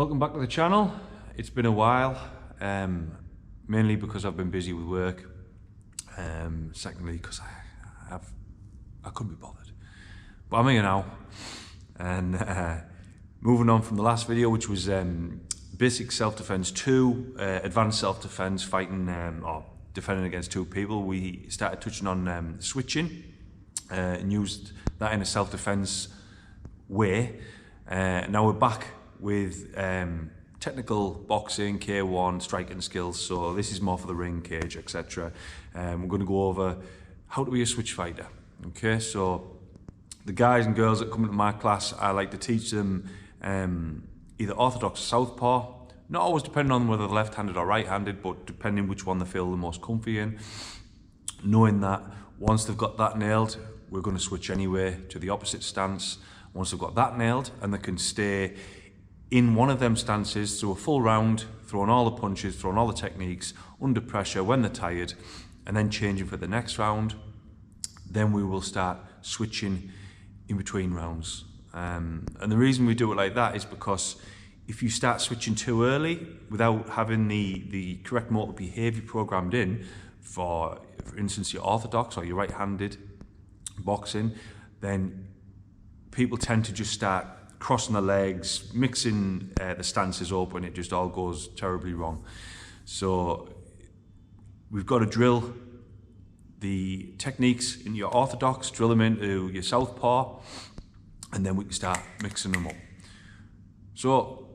Welcome back to the channel. It's been a while, mainly because I've been busy with work. Secondly, because I couldn't be bothered. But I'm here now, and moving on from the last video, which was basic self-defense 2, advanced self-defense, fighting or defending against two people. We started touching on switching and used that in a self-defense way. Now we're back with technical boxing, K1, striking skills. So this is more for the ring, cage, etc. We're going to go over how to be a switch fighter. Okay, so the guys and girls that come into my class, I like to teach them either orthodox or southpaw, not always depending on whether they're left-handed or right-handed, but depending which one they feel the most comfy in. Knowing that once they've got that nailed, we're going to switch anyway to the opposite stance. Once they've got that nailed and they can stay in one of them stances through a full round, throwing all the punches, throwing all the techniques, under pressure when they're tired, and then changing for the next round, then we will start switching in between rounds. And the reason we do it like that is because if you start switching too early without having the correct motor behaviour programmed in, for instance your orthodox or your right-handed boxing, then people tend to just start crossing the legs, mixing the stances up, and it just all goes terribly wrong. So we've got to drill the techniques in your orthodox, drill them into your southpaw, and then we can start mixing them up. So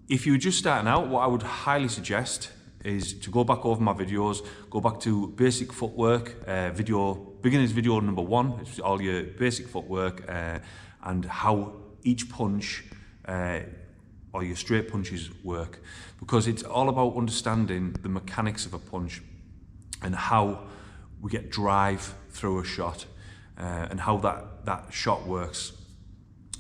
if you're just starting out, what I would highly suggest is to go back over my videos, go back to basic footwork, beginner's video number 1, it's all your basic footwork, and how each punch or your straight punches work, because it's all about understanding the mechanics of a punch and how we get drive through a shot, and how that shot works.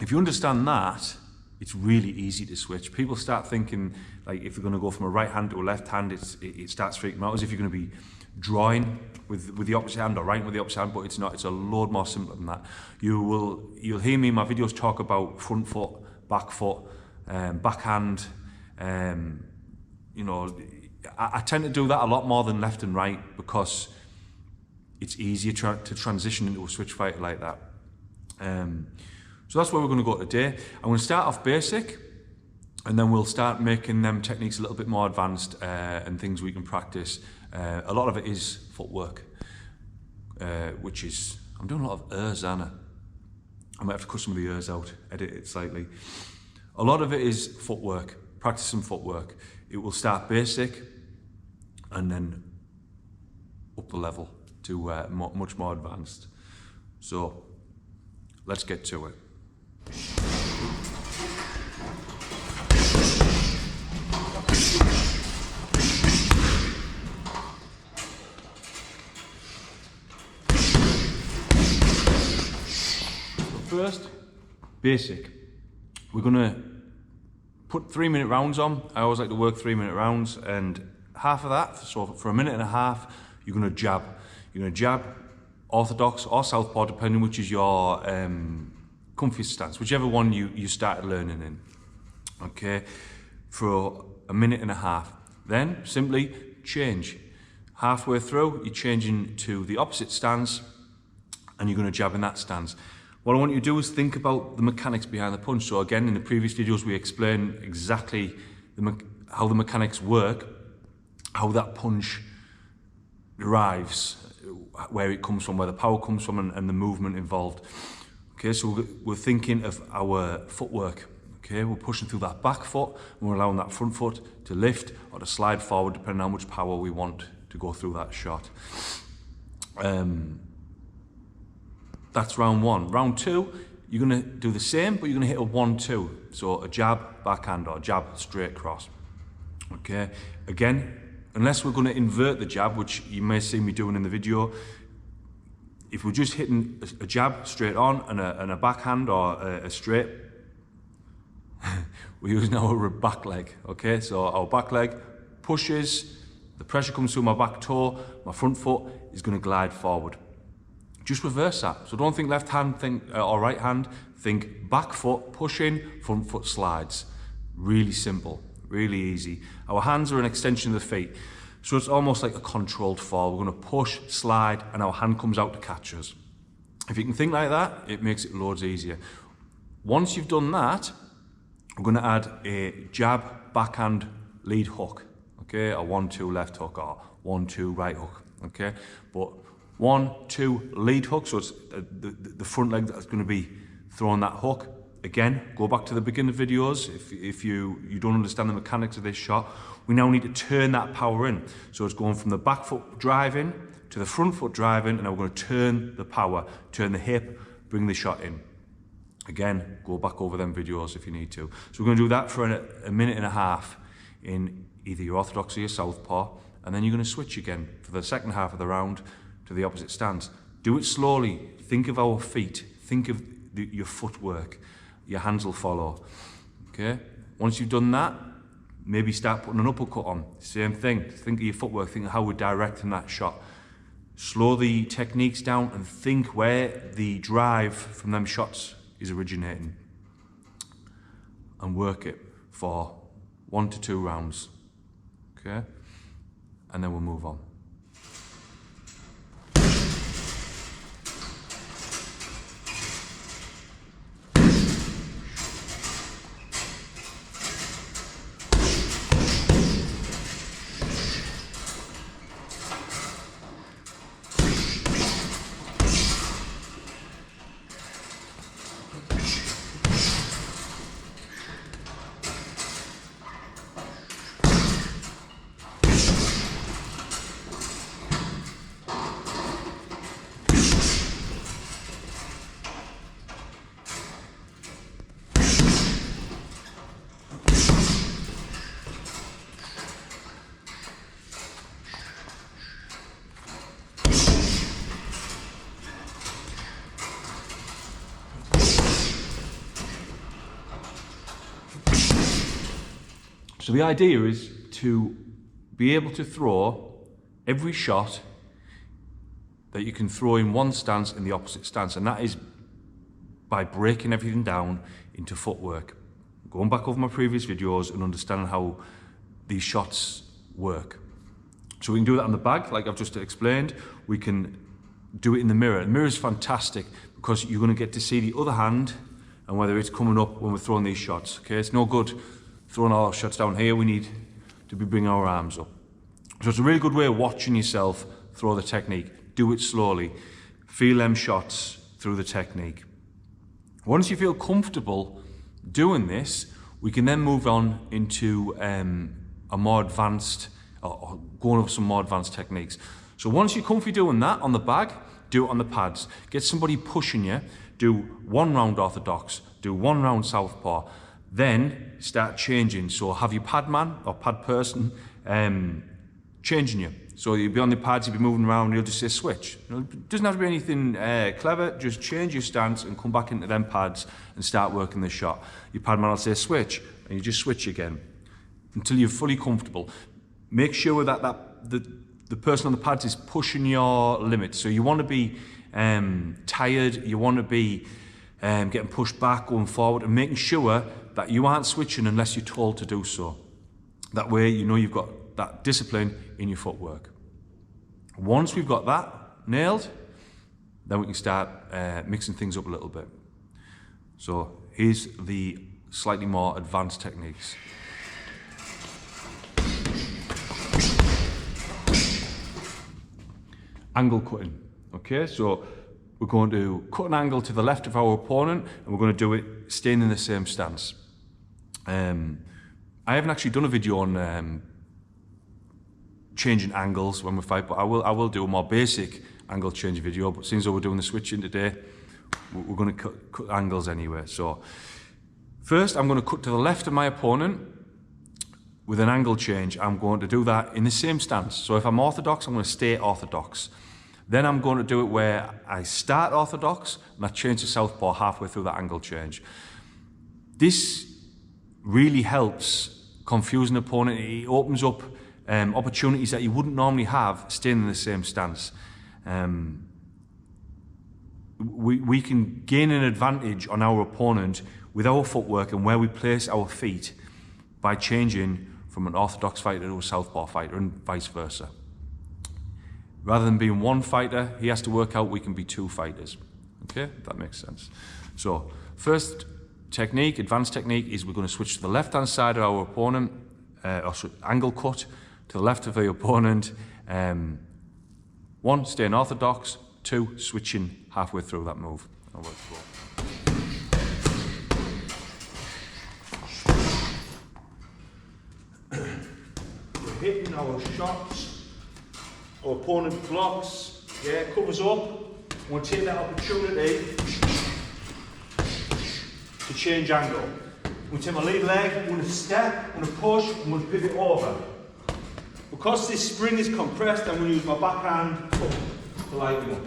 If you understand that, it's really easy to switch. People start thinking, like, if you're going to go from a right hand to a left hand, it starts freaking them out as if you're going to be drawing with the opposite hand or writing with the opposite hand, but it's not. It's a load more simpler than that. You'll hear me in my videos talk about front foot, backhand. You know, I tend to do that a lot more than left and right because it's easier to transition into a switch fighter like that. So that's where we're going to go today. I'm going to start off basic, and then we'll start making them techniques a little bit more advanced and things we can practice. A lot of it is footwork, which is, I'm doing a lot of ers, aren't I might have to cut some of the ers out, edit it slightly. A lot of it is footwork, practicing footwork. It will start basic and then up the level to much more advanced. So let's get to it. First, basic. We're going to put 3-minute rounds on. I always like to work 3-minute rounds, and half of that, so for a minute and a half, you're going to jab. You're going to jab orthodox or southpaw, depending which is your comfiest stance, whichever one you started learning in. Okay, for a minute and a half. Then simply change. Halfway through, you're changing to the opposite stance, and you're going to jab in that stance. What I want you to do is think about the mechanics behind the punch. So again, in the previous videos, we explain exactly how the mechanics work, how that punch derives, where it comes from, where the power comes from, and the movement involved. Okay, so we're thinking of our footwork. Okay, we're pushing through that back foot, and we're allowing that front foot to lift or to slide forward, depending on how much power we want to go through that shot. That's round 1. Round 2, you're going to do the same, but you're going to hit a 1-2. So a jab, backhand, or jab, straight cross. Okay, again, unless we're going to invert the jab, which you may see me doing in the video, if we're just hitting a jab straight on and a backhand or a straight, we're using our back leg. Okay, so our back leg pushes, the pressure comes through my back toe, my front foot is going to glide forward. Just reverse that. So don't think left hand, or right hand, think back foot pushing, front foot slides. Really simple, really easy. Our hands are an extension of the feet, so it's almost like a controlled fall. We're going to push, slide, and our hand comes out to catch us. If you can think like that, it makes it loads easier. Once you've done that, we're going to add a jab, backhand, lead hook, okay? A 1-2 left hook or 1-2 right hook, okay? But 1-2 lead hook, so it's the front leg that's going to be throwing that hook. Again, go back to the beginner videos if you don't understand the mechanics of this shot. We now need to turn that power in. So it's going from the back foot driving to the front foot driving, and now we're going to turn the power, turn the hip, bring the shot in. Again, go back over them videos if you need to. So we're going to do that for a minute and a half in either your orthodox or your southpaw, and then you're going to switch again for the second half of the round to the opposite stance. Do it slowly. Think of our feet. Think of your footwork. Your hands will follow. Okay? Once you've done that, maybe start putting an uppercut on. Same thing. Think of your footwork. Think of how we're directing that shot. Slow the techniques down and think where the drive from them shots is originating, and work it for 1 to 2 rounds, okay? And then we'll move on. So the idea is to be able to throw every shot that you can throw in one stance in the opposite stance, and that is by breaking everything down into footwork. Going back over my previous videos and understanding how these shots work. So we can do that on the bag, like I've just explained. We can do it in the mirror. The mirror is fantastic because you're going to get to see the other hand and whether it's coming up when we're throwing these shots. Okay, it's no good throwing all our shots down here. We need to be bringing our arms up. So it's a really good way of watching yourself throw the technique. Do it slowly. Feel them shots through the technique. Once you feel comfortable doing this, we can then move on into a more advanced, or going over some more advanced techniques. So once you're comfy doing that on the bag, do it on the pads. Get somebody pushing you. Do 1 round orthodox. Do 1 round southpaw. Then start changing. So have your pad man or pad person changing you. So you'll be on the pads, you'll be moving around, and you'll just say switch. You know, it doesn't have to be anything clever, just change your stance and come back into them pads and start working the shot. Your pad man will say switch, and you just switch again until you're fully comfortable. Make sure that the person on the pads is pushing your limits. So you want to be tired, you want to be getting pushed back, going forward, and making sure that you aren't switching unless you're told to do so. That way you know you've got that discipline in your footwork. Once we've got that nailed, then we can start mixing things up a little bit. So here's the slightly more advanced techniques. Angle cutting. Okay, so we're going to cut an angle to the left of our opponent, and we're going to do it staying in the same stance. I haven't actually done a video on changing angles when we fight, but I will do a more basic angle change video. But since we're doing the switching today, we're going to cut angles anyway. So first, I'm going to cut to the left of my opponent with an angle change. I'm going to do that in the same stance. So if I'm orthodox, I'm going to stay orthodox. Then I'm going to do it where I start orthodox and I change to southpaw halfway through that angle change. This really helps confuse an opponent. It opens up opportunities that you wouldn't normally have staying in the same stance. We can gain an advantage on our opponent with our footwork and where we place our feet by changing from an orthodox fighter to a southpaw fighter and vice versa. Rather than being one fighter, he has to work out we can be two fighters. Okay, that makes sense. So first technique, advanced technique, is we're going to switch to the left-hand side of our opponent, or angle cut to the left of the opponent. One, staying orthodox. Two, switching halfway through that move. We're hitting our shots. Our opponent blocks, yeah, covers up. We'll take that opportunity to change angle. We'll take my lead leg, I'm going to step, I'm going to push, I'm going to pivot over. Because this spring is compressed, I'm going to use my backhand to lighten up.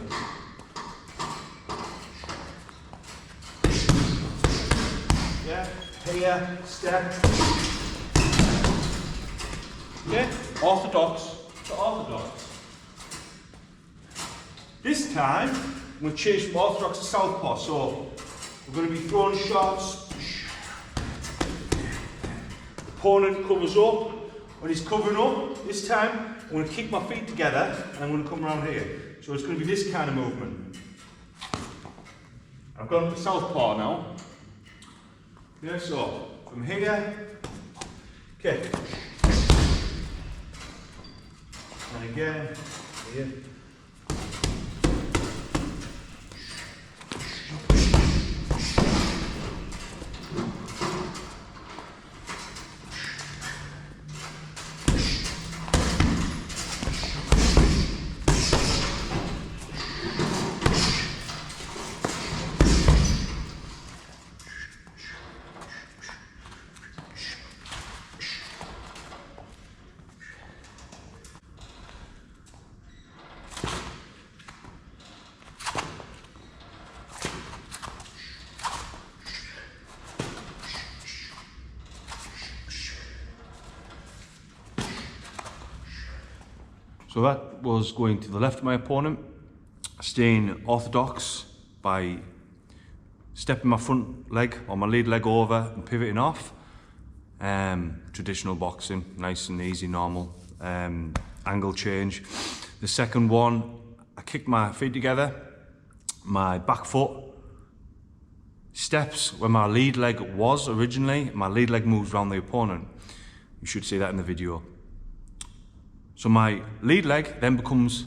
Yeah, here, step. Yeah, orthodox to orthodox. This time, I'm going to change from orthodox to southpaw. So, we're going to be throwing shots. Opponent covers up. When he's covering up, this time, I'm going to kick my feet together and I'm going to come around here. So it's going to be this kind of movement. I've gone to southpaw now. Yeah, so from here, kick. And again, here. So that was going to the left of my opponent, staying orthodox by stepping my front leg or my lead leg over and pivoting off. Traditional boxing, nice and easy, normal. Angle change. The second one, I kicked my feet together, my back foot steps where my lead leg was originally, my lead leg moves around the opponent. You should see that in the video. So my lead leg then becomes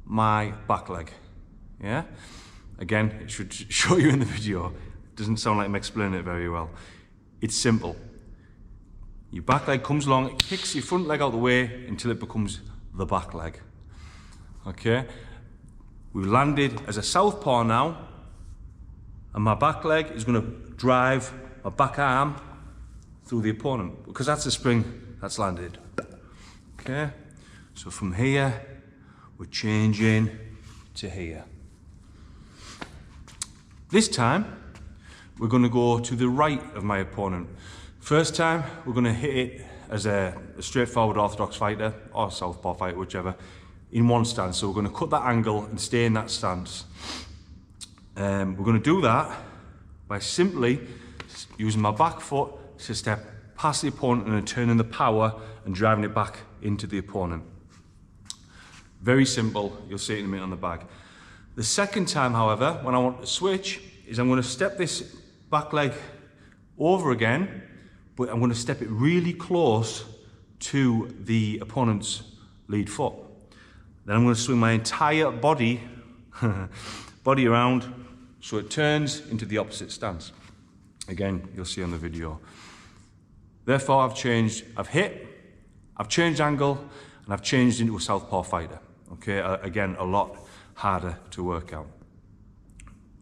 my back leg, yeah? Again, it should show you in the video. It doesn't sound like I'm explaining it very well. It's simple. Your back leg comes along, it kicks your front leg out the way until it becomes the back leg, okay? We've landed as a southpaw now, and my back leg is gonna drive my back arm through the opponent, because that's the spring that's landed, okay? So from here, we're changing to here. This time, we're going to go to the right of my opponent. First time, we're going to hit it as a straightforward orthodox fighter, or southpaw fighter, whichever, in one stance. So we're going to cut that angle and stay in that stance. We're going to do that by simply using my back foot to step past the opponent and then turning the power and driving it back into the opponent. Very simple, you'll see it in a minute on the bag. The second time, however, when I want to switch, is I'm going to step this back leg over again, but I'm going to step it really close to the opponent's lead foot. Then I'm going to swing my entire body, around, so it turns into the opposite stance. Again, you'll see on the video. Therefore, I've changed angle, and I've changed into a southpaw fighter. Okay, again, a lot harder to work out.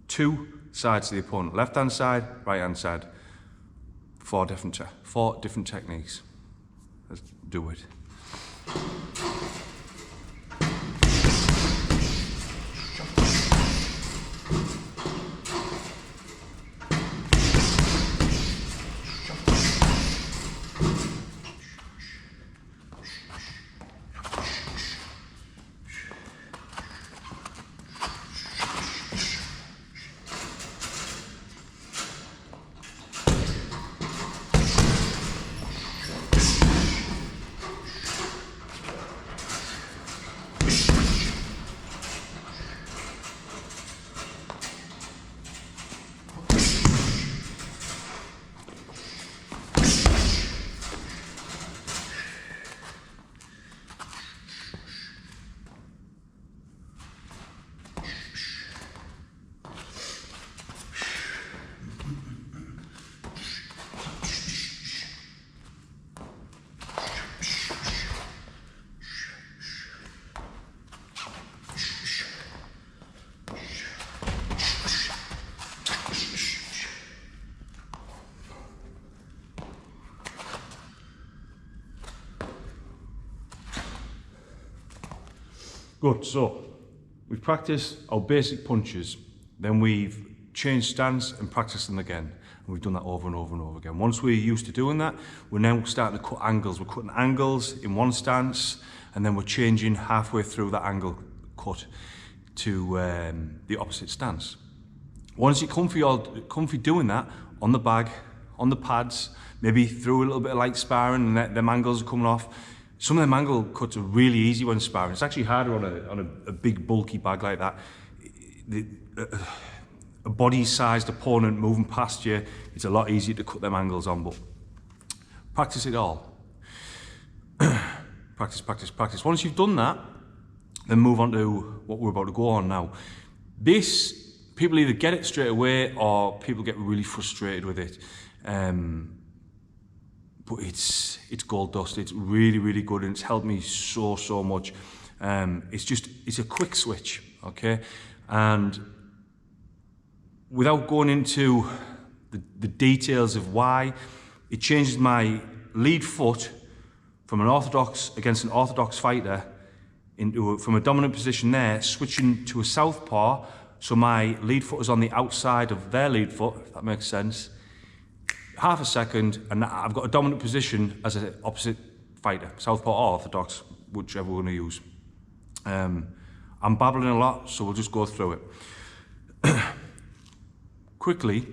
Two sides to the opponent, left-hand side, right-hand side. Four different techniques. Let's do it. Good, so we've practiced our basic punches, then we've changed stance and practiced them again. And we've done that over and over and over again. Once we're used to doing that, we're now starting to cut angles. We're cutting angles in one stance, and then we're changing halfway through that angle cut to the opposite stance. Once you're comfy doing that, on the bag, on the pads, maybe through a little bit of light sparring and them angles are coming off. Some of them angle cuts are really easy when sparring. It's actually harder on a big bulky bag like that. A body-sized opponent moving past you, it's a lot easier to cut them angles on, but practice it all. Practice, practice, practice. Once you've done that, then move on to what we're about to go on now. This, people either get it straight away or people get really frustrated with it. But it's gold dust. It's really, really good, and it's helped me so much. It's a quick switch, okay? And without going into the details of why, it changes my lead foot from an orthodox against an orthodox fighter from a dominant position there, switching to a southpaw, so my lead foot is on the outside of their lead foot, if that makes sense. Half a second, and I've got a dominant position as an opposite fighter, southpaw or orthodox, whichever we're going to use. I'm babbling a lot, so we'll just go through it. Quickly,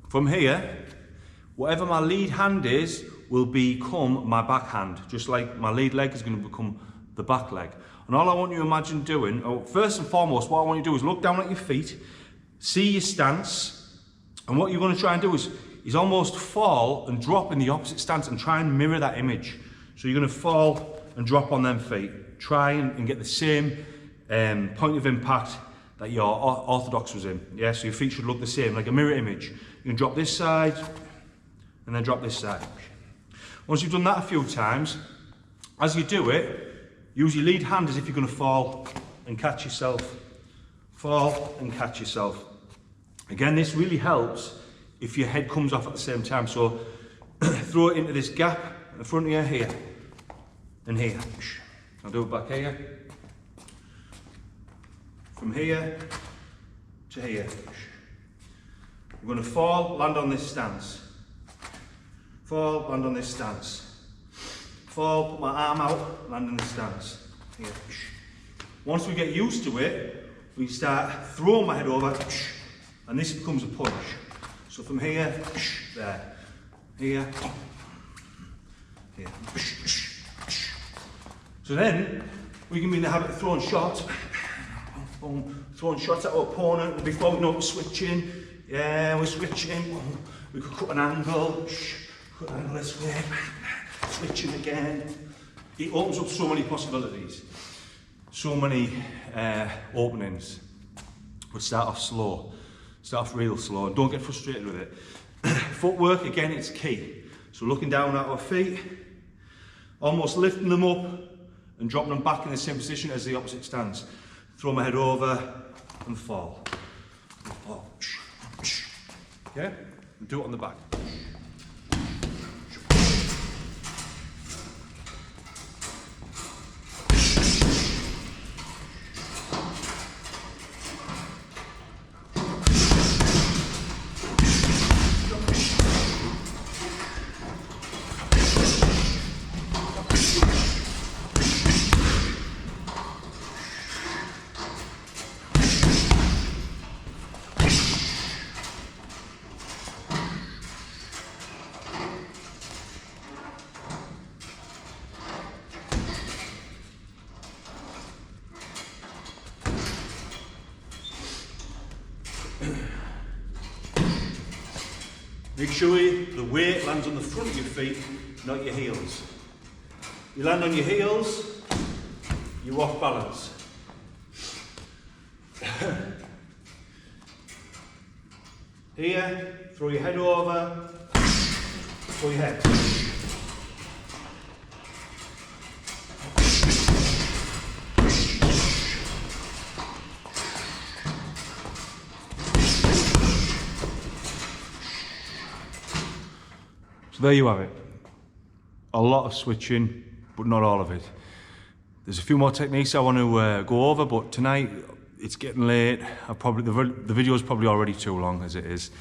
from here, whatever my lead hand is will become my backhand, just like my lead leg is going to become the back leg. And all I want you to imagine doing, first and foremost, what I want you to do is look down at your feet, see your stance, and what you're going to try and do is almost fall and drop in the opposite stance and try and mirror that image. So you're going to fall and drop on them feet. Try and get the same point of impact that your orthodox was in. Yeah, so your feet should look the same, like a mirror image. You can drop this side and then drop this side. Once you've done that a few times, as you do it, use your lead hand as if you're going to fall and catch yourself. Fall and catch yourself. Again, this really helps if your head comes off at the same time. So throw it into this gap in the front of you here and here. I'll do it back here. From here to here. We're going to fall, land on this stance. Fall, land on this stance. Fall, put my arm out, land in this stance. Here. Once we get used to it, we start throwing my head over, and this becomes a punch. So from here, there, here, here. So then, we can be in the habit of throwing shots, throwing shots at our opponent, before we know we're switching. Yeah, we're switching. We could cut an angle, cut an angle this way, switching again. It opens up so many possibilities, so many openings. But start off slow, start off real slow, and don't get frustrated with it. Footwork, again, it's key. So looking down at our feet, almost lifting them up and dropping them back in the same position as the opposite stance. Throw my head over and fall. And fall. Okay? And do it on the back. Make sure the weight lands on the front of your feet, not your heels. You land on your heels, you're off balance. Here, throw your head over, throw your head. So there you have it. A lot of switching, but not all of it. There's a few more techniques I want to go over, but tonight it's getting late. The video is probably already too long as it is.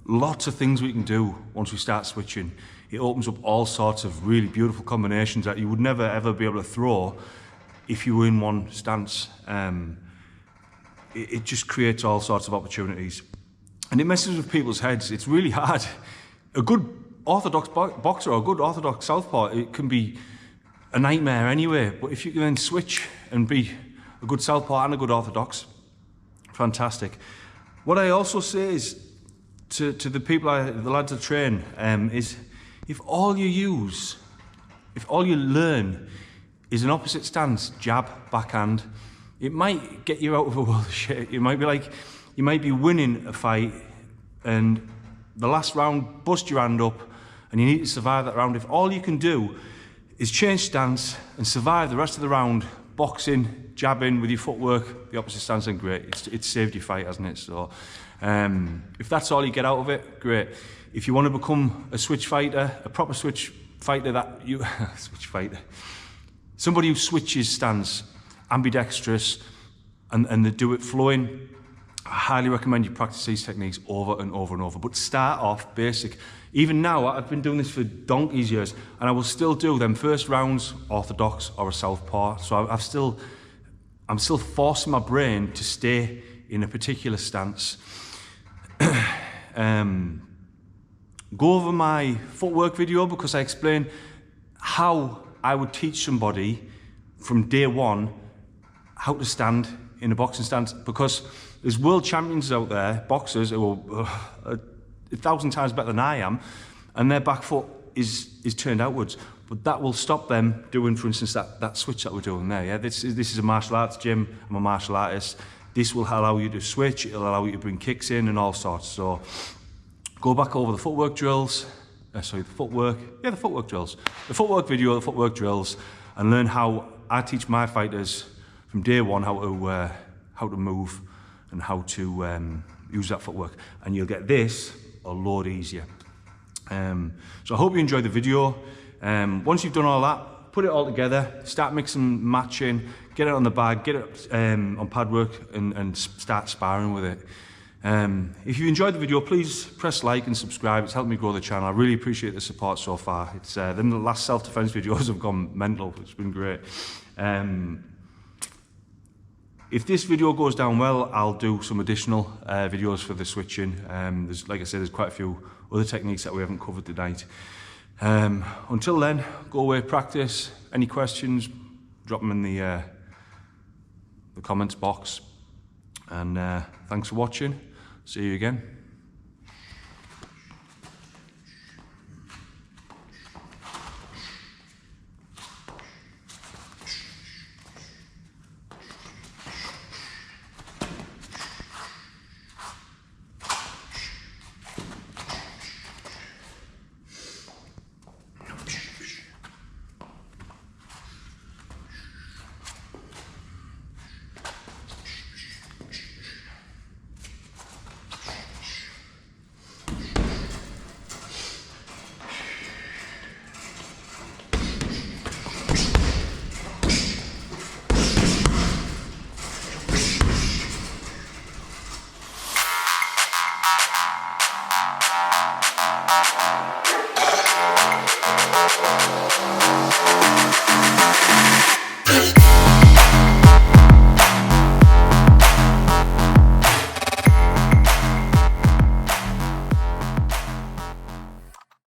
Lots of things we can do once we start switching. It opens up all sorts of really beautiful combinations that you would never ever be able to throw if you were in one stance. It just creates all sorts of opportunities. And it messes with people's heads. It's really hard. A good orthodox boxer or a good orthodox southpaw, it can be a nightmare anyway. But if you can then switch and be a good southpaw and a good orthodox, fantastic. What I also say is to the people, the lads I train, is if all you learn is an opposite stance, jab, backhand, it might get you out of a world of shit. It might be like, you might be winning a fight and the last round, bust your hand up and you need to survive that round. If all you can do is change stance and survive the rest of the round, boxing, jabbing with your footwork, the opposite stance, then great. It's saved your fight, hasn't it? So if that's all you get out of it, great. If you want to become a switch fighter, a proper switch fighter that you, switch fighter, somebody who switches stance, ambidextrous, and they do it flowing, I highly recommend you practice these techniques over and over and over. But start off basic. Even now, I've been doing this for donkey's years, and I will still do them first rounds orthodox or a southpaw. So I'm still forcing my brain to stay in a particular stance. Go over my footwork video because I explain how I would teach somebody from day one how to stand in a boxing stance, because there's world champions out there, boxers who are 1,000 times better than I am, and their back foot is turned outwards. But that will stop them doing, for instance, that switch that we're doing there. Yeah, this is a martial arts gym. I'm a martial artist. This will allow you to switch. It'll allow you to bring kicks in and all sorts. So go back over the footwork drills. The footwork drills. The footwork video, the footwork drills, and learn how I teach my fighters from day one how to move and how to use that footwork. And you'll get this a lot easier. So I hope you enjoyed the video. Once you've done all that, put it all together, start mixing, matching, get it on the bag, get it on pad work, and start sparring with it. If you enjoyed the video, please press like and subscribe. It's helped me grow the channel. I really appreciate the support so far. It's then the last self-defense videos have gone mental. It's been great. If this video goes down well, I'll do some additional videos for the switching. Like I said, there's quite a few other techniques that we haven't covered tonight. Until then, go away, practice. Any questions, drop them in the comments box. And thanks for watching. See you again.